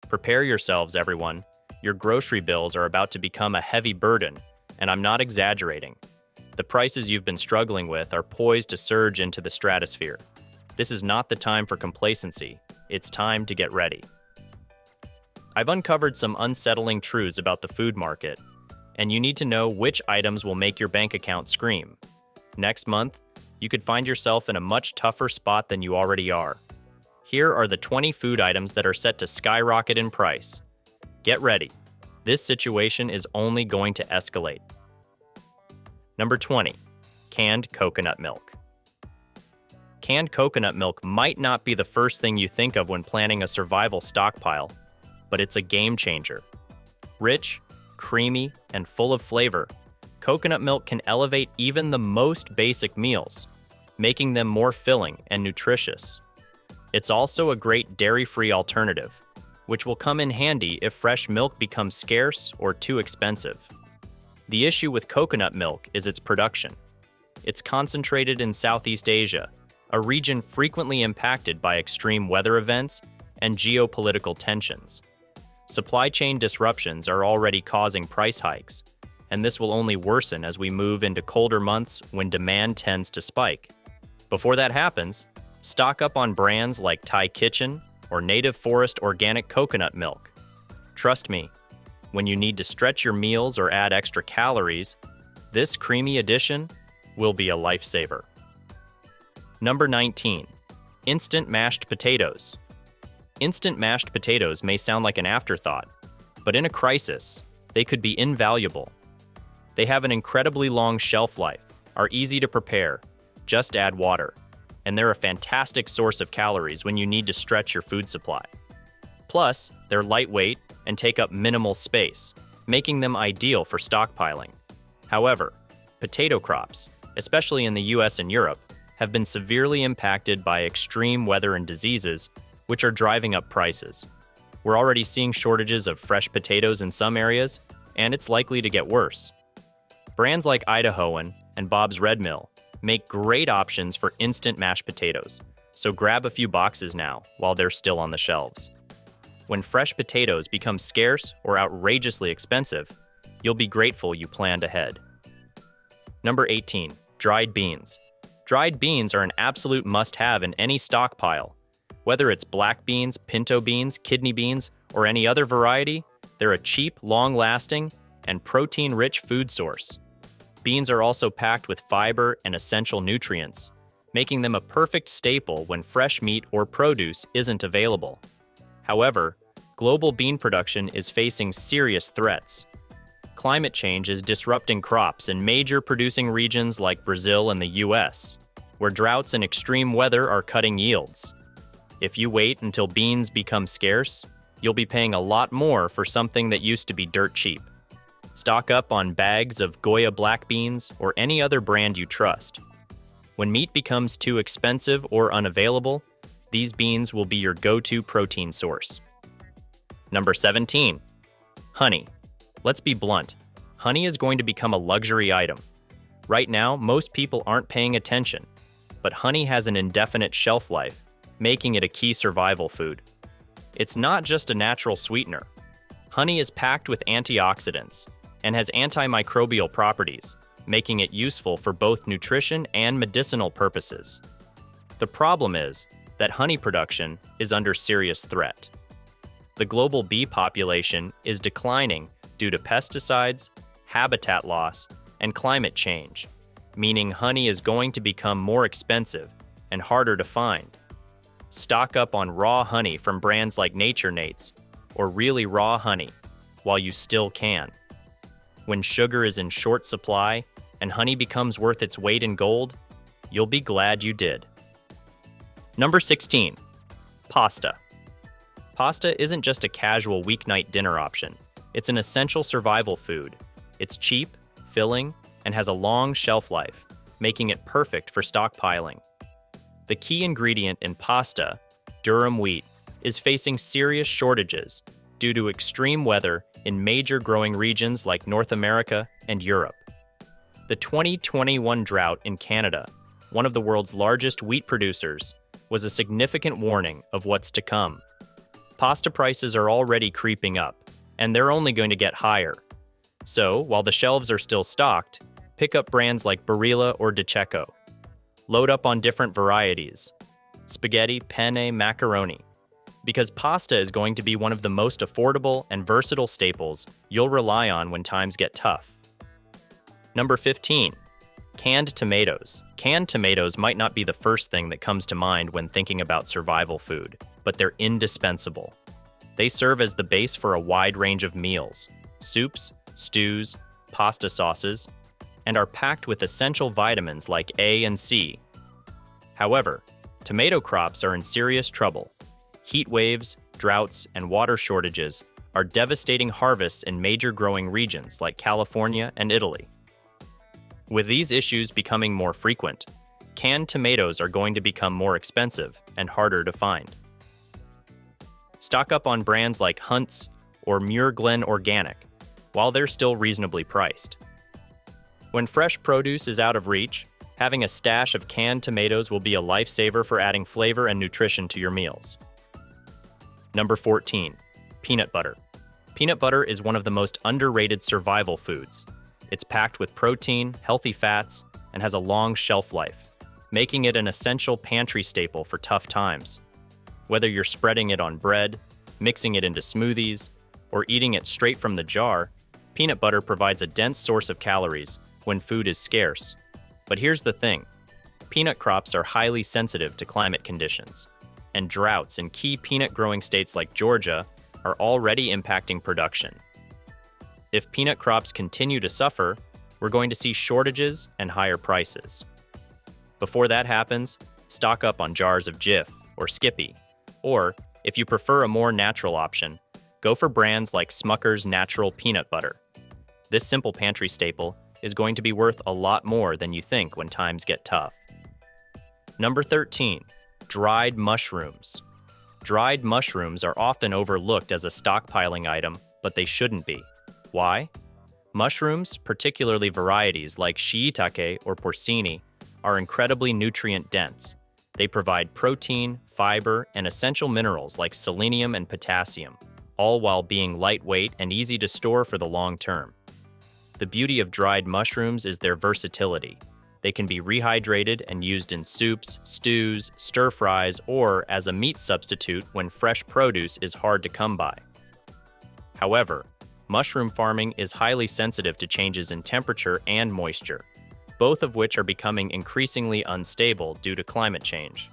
Prepare yourselves, everyone. Your grocery bills are about to become a heavy burden, and I'm not exaggerating. The prices you've been struggling with are poised to surge into the stratosphere. This is not the time for complacency. It's time to get ready. I've uncovered some unsettling truths about the food market, and you need to know which items will make your bank account scream. Next month, you could find yourself in a much tougher spot than you already are. Here are the 20 food items that are set to skyrocket in price. Get ready. This situation is only going to escalate. Number 20. Canned coconut milk. Canned coconut milk might not be the first thing you think of when planning a survival stockpile, but it's a game changer. Rich, creamy, and full of flavor, coconut milk can elevate even the most basic meals, making them more filling and nutritious. It's also a great dairy-free alternative, which will come in handy if fresh milk becomes scarce or too expensive. The issue with coconut milk is its production. It's concentrated in Southeast Asia, a region frequently impacted by extreme weather events and geopolitical tensions. Supply chain disruptions are already causing price hikes, and this will only worsen as we move into colder months when demand tends to spike. Before that happens, stock up on brands like Thai Kitchen or Native Forest organic coconut milk. Trust me, when you need to stretch your meals or add extra calories, this creamy addition will be a lifesaver. Number 19. Instant mashed potatoes. Instant mashed potatoes may sound like an afterthought, but in a crisis, they could be invaluable. They have an incredibly long shelf life, are easy to prepare, just add water, and they're a fantastic source of calories when you need to stretch your food supply. Plus, they're lightweight and take up minimal space, making them ideal for stockpiling. However, potato crops, especially in the US and Europe, have been severely impacted by extreme weather and diseases, which are driving up prices. We're already seeing shortages of fresh potatoes in some areas, and it's likely to get worse. Brands like Idahoan and Bob's Red Mill make great options for instant mashed potatoes, so grab a few boxes now while they're still on the shelves. When fresh potatoes become scarce or outrageously expensive, you'll be grateful you planned ahead. Number 18. Dried beans. Dried beans are an absolute must-have in any stockpile. Whether it's black beans, pinto beans, kidney beans, or any other variety, they're a cheap, long-lasting, and protein-rich food source. Beans are also packed with fiber and essential nutrients, making them a perfect staple when fresh meat or produce isn't available. However, global bean production is facing serious threats. Climate change is disrupting crops in major producing regions like Brazil and the US, where droughts and extreme weather are cutting yields. If you wait until beans become scarce, you'll be paying a lot more for something that used to be dirt cheap. Stock up on bags of Goya black beans or any other brand you trust. When meat becomes too expensive or unavailable, these beans will be your go-to protein source. Number 17. Honey. Let's be blunt. Honey is going to become a luxury item. Right now, most people aren't paying attention, but honey has an indefinite shelf life, making it a key survival food. It's not just a natural sweetener. Honey is packed with antioxidants and has antimicrobial properties, making it useful for both nutrition and medicinal purposes. The problem is that honey production is under serious threat. The global bee population is declining due to pesticides, habitat loss, and climate change, meaning honey is going to become more expensive and harder to find. Stock up on raw honey from brands like Nature Nate's or Really Raw Honey while you still can. When sugar is in short supply and honey becomes worth its weight in gold, you'll be glad you did. Number 16. Pasta. Pasta isn't just a casual weeknight dinner option. It's an essential survival food. It's cheap, filling, and has a long shelf life, making it perfect for stockpiling. The key ingredient in pasta, durum wheat, is facing serious shortages due to extreme weather in major growing regions like North America and Europe. The 2021 drought in Canada, one of the world's largest wheat producers, was a significant warning of what's to come. Pasta prices are already creeping up, and they're only going to get higher. So, while the shelves are still stocked, pick up brands like Barilla or De Cecco. Load up on different varieties: spaghetti, penne, macaroni. Because pasta is going to be one of the most affordable and versatile staples you'll rely on when times get tough. Number 15. Canned tomatoes. Canned tomatoes might not be the first thing that comes to mind when thinking about survival food, but they're indispensable. They serve as the base for a wide range of meals: soups, stews, pasta sauces, and are packed with essential vitamins like A and C. However, tomato crops are in serious trouble. Heat waves, droughts, and water shortages are devastating harvests in major growing regions like California and Italy. With these issues becoming more frequent, canned tomatoes are going to become more expensive and harder to find. Stock up on brands like Hunt's or Muir Glen Organic, while they're still reasonably priced. When fresh produce is out of reach, having a stash of canned tomatoes will be a lifesaver for adding flavor and nutrition to your meals. Number 14. Peanut butter. Peanut butter is one of the most underrated survival foods. It's packed with protein, healthy fats, and has a long shelf life, making it an essential pantry staple for tough times. Whether you're spreading it on bread, mixing it into smoothies, or eating it straight from the jar, peanut butter provides a dense source of calories when food is scarce. But here's the thing: peanut crops are highly sensitive to climate conditions, and droughts in key peanut growing states like Georgia are already impacting production. If peanut crops continue to suffer, we're going to see shortages and higher prices. Before that happens, stock up on jars of Jif or Skippy, or, if you prefer a more natural option, go for brands like Smucker's Natural Peanut Butter. This simple pantry staple is going to be worth a lot more than you think when times get tough. Number 13. Dried mushrooms. Dried mushrooms are often overlooked as a stockpiling item, but they shouldn't be. Why? Mushrooms, particularly varieties like shiitake or porcini, are incredibly nutrient-dense. They provide protein, fiber, and essential minerals like selenium and potassium, all while being lightweight and easy to store for the long term. The beauty of dried mushrooms is their versatility. They can be rehydrated and used in soups, stews, stir-fries, or as a meat substitute when fresh produce is hard to come by. However, mushroom farming is highly sensitive to changes in temperature and moisture, both of which are becoming increasingly unstable due to climate change.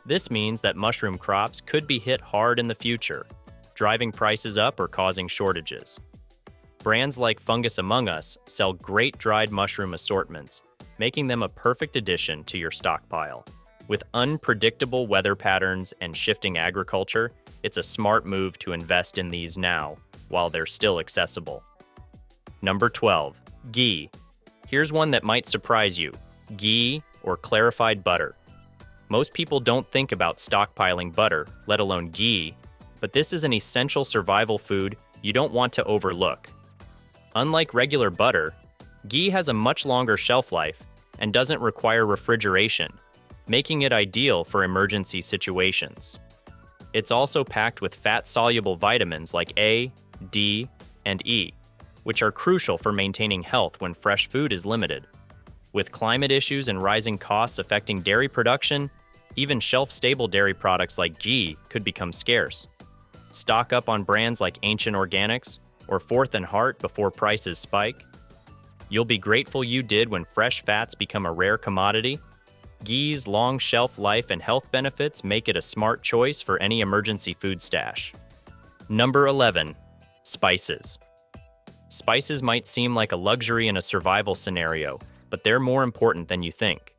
This means that mushroom crops could be hit hard in the future, driving prices up or causing shortages. Brands like Fungus Among Us sell great dried mushroom assortments, making them a perfect addition to your stockpile. With unpredictable weather patterns and shifting agriculture, it's a smart move to invest in these now, while they're still accessible. Number 12. Ghee. Here's one that might surprise you: ghee or clarified butter. Most people don't think about stockpiling butter, let alone ghee, but this is an essential survival food you don't want to overlook. Unlike regular butter, ghee has a much longer shelf life and doesn't require refrigeration, making it ideal for emergency situations. It's also packed with fat-soluble vitamins like A, D, and E, which are crucial for maintaining health when fresh food is limited. With climate issues and rising costs affecting dairy production, even shelf-stable dairy products like ghee could become scarce. Stock up on brands like Ancient Organics or Fourth and Heart before prices spike. You'll be grateful you did when fresh fats become a rare commodity. Ghee's long shelf life and health benefits make it a smart choice for any emergency food stash. Number 11. Spices. Spices might seem like a luxury in a survival scenario, but they're more important than you think.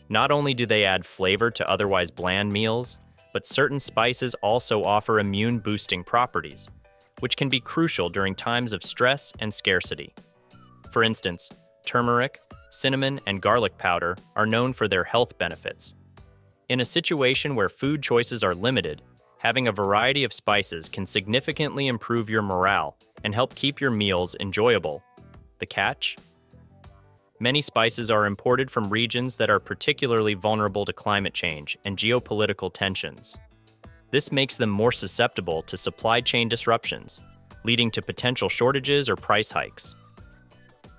Not only do they add flavor to otherwise bland meals, but certain spices also offer immune-boosting properties, which can be crucial during times of stress and scarcity. For instance, turmeric, cinnamon, and garlic powder are known for their health benefits. In a situation where food choices are limited, having a variety of spices can significantly improve your morale and help keep your meals enjoyable. The catch? Many spices are imported from regions that are particularly vulnerable to climate change and geopolitical tensions. This makes them more susceptible to supply chain disruptions, leading to potential shortages or price hikes.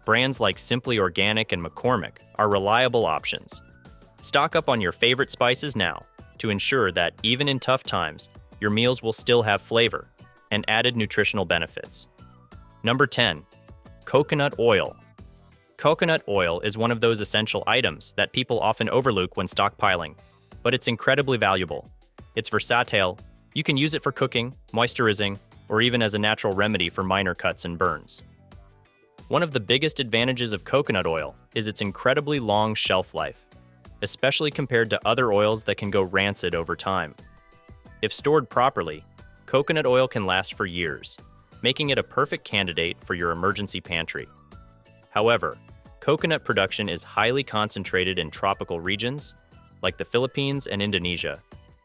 Brands like Simply Organic and McCormick are reliable options. Stock up on your favorite spices now to ensure that, even in tough times, your meals will still have flavor and added nutritional benefits. Number 10. Coconut oil. Coconut oil is one of those essential items that people often overlook when stockpiling, but it's incredibly valuable. It's versatile. You can use it for cooking, moisturizing, or even as a natural remedy for minor cuts and burns. One of the biggest advantages of coconut oil is its incredibly long shelf life, especially compared to other oils that can go rancid over time. If stored properly, coconut oil can last for years, making it a perfect candidate for your emergency pantry. However, coconut production is highly concentrated in tropical regions, like the Philippines and Indonesia,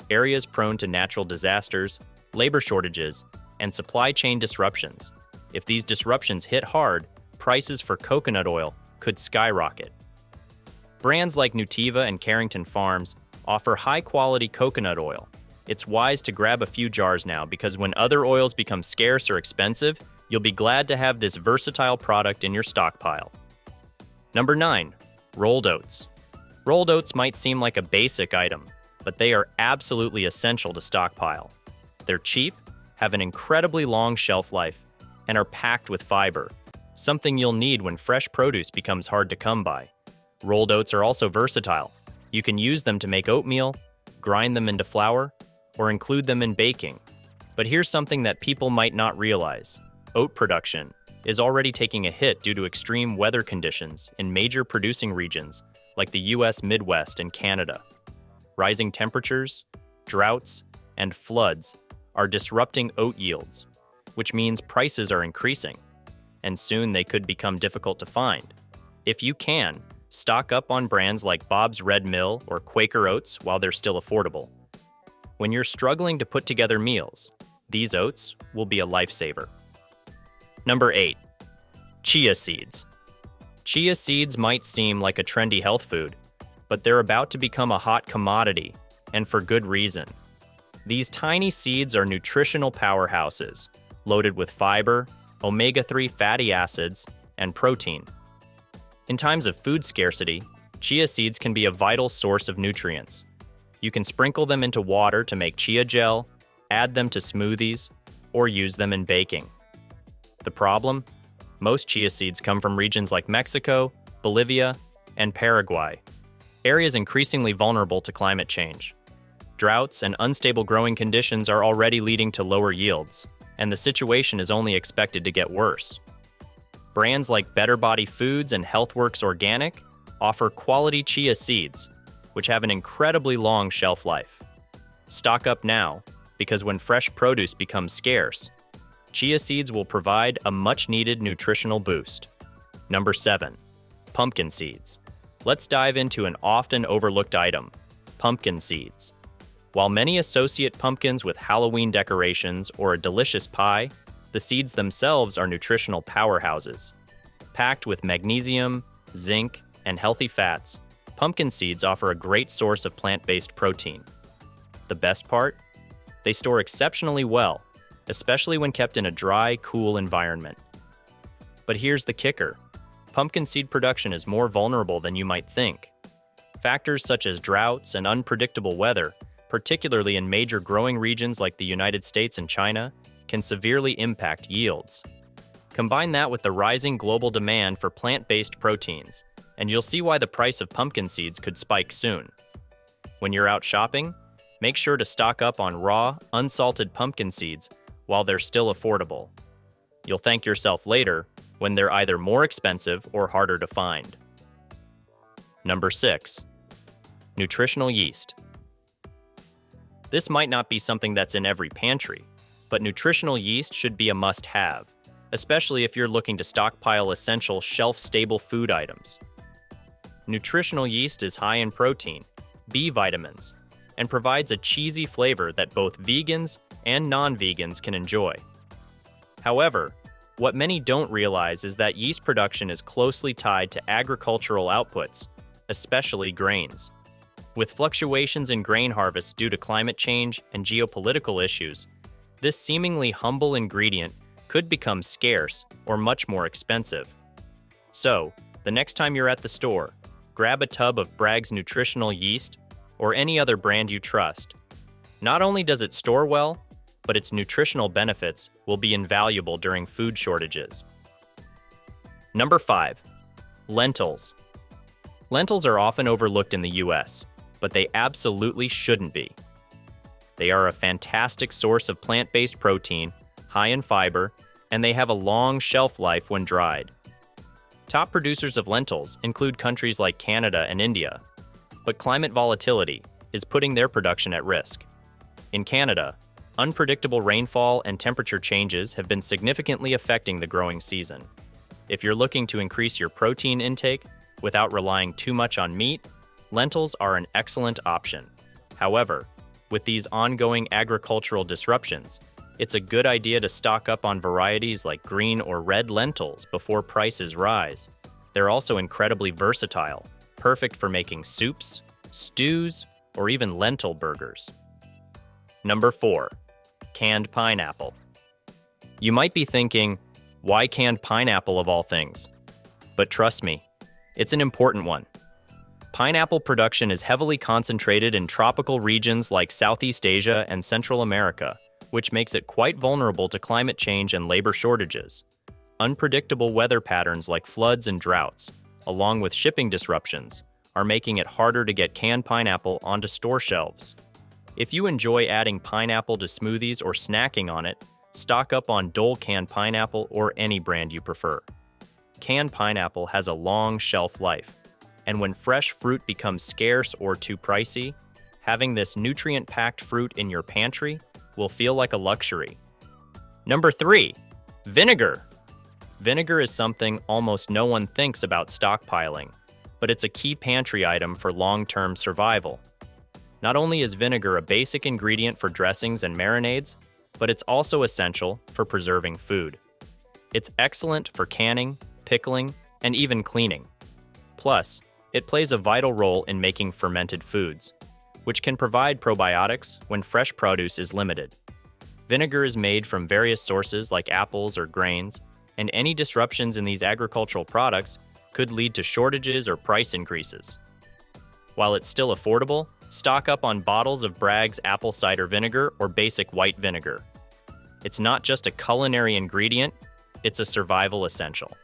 areas prone to natural disasters, labor shortages, and supply chain disruptions. If these disruptions hit hard, prices for coconut oil could skyrocket. Brands like Nutiva and Carrington Farms offer high-quality coconut oil. It's wise to grab a few jars now because when other oils become scarce or expensive, you'll be glad to have this versatile product in your stockpile. Number 9. Rolled oats. Rolled oats might seem like a basic item, but they are absolutely essential to stockpile. They're cheap, have an incredibly long shelf life, and are packed with fiber, something you'll need when fresh produce becomes hard to come by. Rolled oats are also versatile. You can use them to make oatmeal, grind them into flour, or include them in baking. But here's something that people might not realize. Oat production is already taking a hit due to extreme weather conditions in major producing regions like the US Midwest and Canada. Rising temperatures, droughts, and floods are disrupting oat yields, which means prices are increasing, and soon they could become difficult to find. If you can, stock up on brands like Bob's Red Mill or Quaker Oats while they're still affordable. When you're struggling to put together meals, these oats will be a lifesaver. Number 8. Chia seeds. Chia seeds might seem like a trendy health food, but they're about to become a hot commodity, and for good reason. These tiny seeds are nutritional powerhouses, loaded with fiber, omega-3 fatty acids, and protein. In times of food scarcity, chia seeds can be a vital source of nutrients. You can sprinkle them into water to make chia gel, add them to smoothies, or use them in baking. The problem? Most chia seeds come from regions like Mexico, Bolivia, and Paraguay, areas increasingly vulnerable to climate change. Droughts and unstable growing conditions are already leading to lower yields, and the situation is only expected to get worse. Brands like Better Body Foods and HealthWorks Organic offer quality chia seeds, which have an incredibly long shelf life. Stock up now, because when fresh produce becomes scarce, chia seeds will provide a much-needed nutritional boost. Number 7. Pumpkin seeds. Let's dive into an often overlooked item, pumpkin seeds. While many associate pumpkins with Halloween decorations or a delicious pie, the seeds themselves are nutritional powerhouses. Packed with magnesium, zinc, and healthy fats, pumpkin seeds offer a great source of plant-based protein. The best part? They store exceptionally well, especially when kept in a dry, cool environment. But here's the kicker. Pumpkin seed production is more vulnerable than you might think. Factors such as droughts and unpredictable weather, particularly in major growing regions like the United States and China, can severely impact yields. Combine that with the rising global demand for plant-based proteins, and you'll see why the price of pumpkin seeds could spike soon. When you're out shopping, make sure to stock up on raw, unsalted pumpkin seeds while they're still affordable. You'll thank yourself later when they're either more expensive or harder to find. Number 6. Nutritional yeast. This might not be something that's in every pantry, but nutritional yeast should be a must-have, especially if you're looking to stockpile essential shelf-stable food items. Nutritional yeast is high in protein, B vitamins, and provides a cheesy flavor that both vegans and non-vegans can enjoy. However, what many don't realize is that yeast production is closely tied to agricultural outputs, especially grains. With fluctuations in grain harvests due to climate change and geopolitical issues, this seemingly humble ingredient could become scarce or much more expensive. So, the next time you're at the store, grab a tub of Bragg's nutritional yeast or any other brand you trust. Not only does it store well, but its nutritional benefits will be invaluable during food shortages. Number 5. Lentils. Lentils are often overlooked in the US, but they absolutely shouldn't be. They are a fantastic source of plant-based protein, high in fiber, and they have a long shelf life when dried. Top producers of lentils include countries like Canada and India, but climate volatility is putting their production at risk. In Canada, unpredictable rainfall and temperature changes have been significantly affecting the growing season. If you're looking to increase your protein intake without relying too much on meat, lentils are an excellent option. However, with these ongoing agricultural disruptions, it's a good idea to stock up on varieties like green or red lentils before prices rise. They're also incredibly versatile, perfect for making soups, stews, or even lentil burgers. Number 4. Canned pineapple. You might be thinking, why canned pineapple of all things? But trust me, it's an important one. Pineapple production is heavily concentrated in tropical regions like Southeast Asia and Central America, which makes it quite vulnerable to climate change and labor shortages. Unpredictable weather patterns like floods and droughts, along with shipping disruptions, are making it harder to get canned pineapple onto store shelves. If you enjoy adding pineapple to smoothies or snacking on it, stock up on Dole canned pineapple or any brand you prefer. Canned pineapple has a long shelf life, and when fresh fruit becomes scarce or too pricey, having this nutrient-packed fruit in your pantry will feel like a luxury. Number 3. Vinegar. Vinegar is something almost no one thinks about stockpiling, but it's a key pantry item for long-term survival. Not only is vinegar a basic ingredient for dressings and marinades, but it's also essential for preserving food. It's excellent for canning, pickling, and even cleaning. Plus, it plays a vital role in making fermented foods, which can provide probiotics when fresh produce is limited. Vinegar is made from various sources like apples or grains, and any disruptions in these agricultural products could lead to shortages or price increases. While it's still affordable, stock up on bottles of Bragg's apple cider vinegar or basic white vinegar. It's not just a culinary ingredient, it's a survival essential.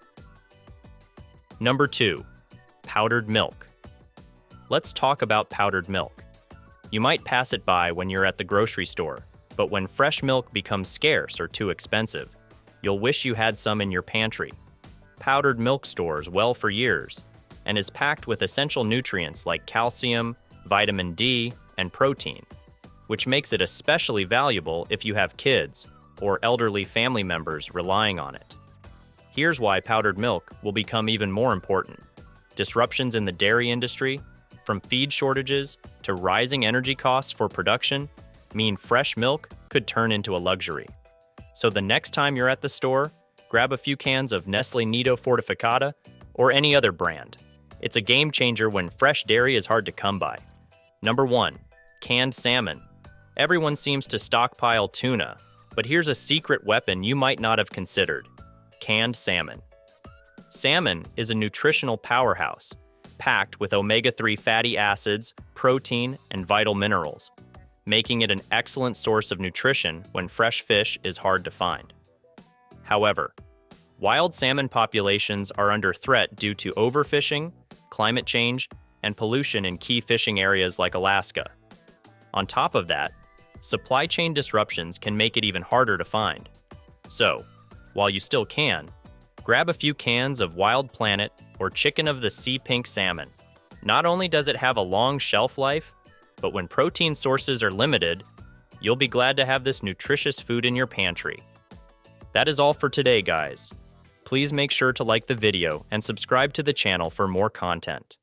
Number 2. Powdered milk. Let's talk about powdered milk. You might pass it by when you're at the grocery store, but when fresh milk becomes scarce or too expensive, you'll wish you had some in your pantry. Powdered milk stores well for years and is packed with essential nutrients like calcium, vitamin D, and protein, which makes it especially valuable if you have kids or elderly family members relying on it. Here's why powdered milk will become even more important. Disruptions in the dairy industry, from feed shortages to rising energy costs for production, mean fresh milk could turn into a luxury. So the next time you're at the store, grab a few cans of Nestle Nido Fortificata or any other brand. It's a game changer when fresh dairy is hard to come by. Number 1. Canned salmon. Everyone seems to stockpile tuna, but here's a secret weapon you might not have considered: canned salmon. Salmon is a nutritional powerhouse, packed with omega-3 fatty acids, protein, and vital minerals, making it an excellent source of nutrition when fresh fish is hard to find. However, wild salmon populations are under threat due to overfishing, climate change, and pollution in key fishing areas like Alaska. On top of that, supply chain disruptions can make it even harder to find. So, while you still can, grab a few cans of Wild Planet or Chicken of the Sea Pink salmon. Not only does it have a long shelf life, but when protein sources are limited, you'll be glad to have this nutritious food in your pantry. That is all for today, guys. Please make sure to like the video and subscribe to the channel for more content.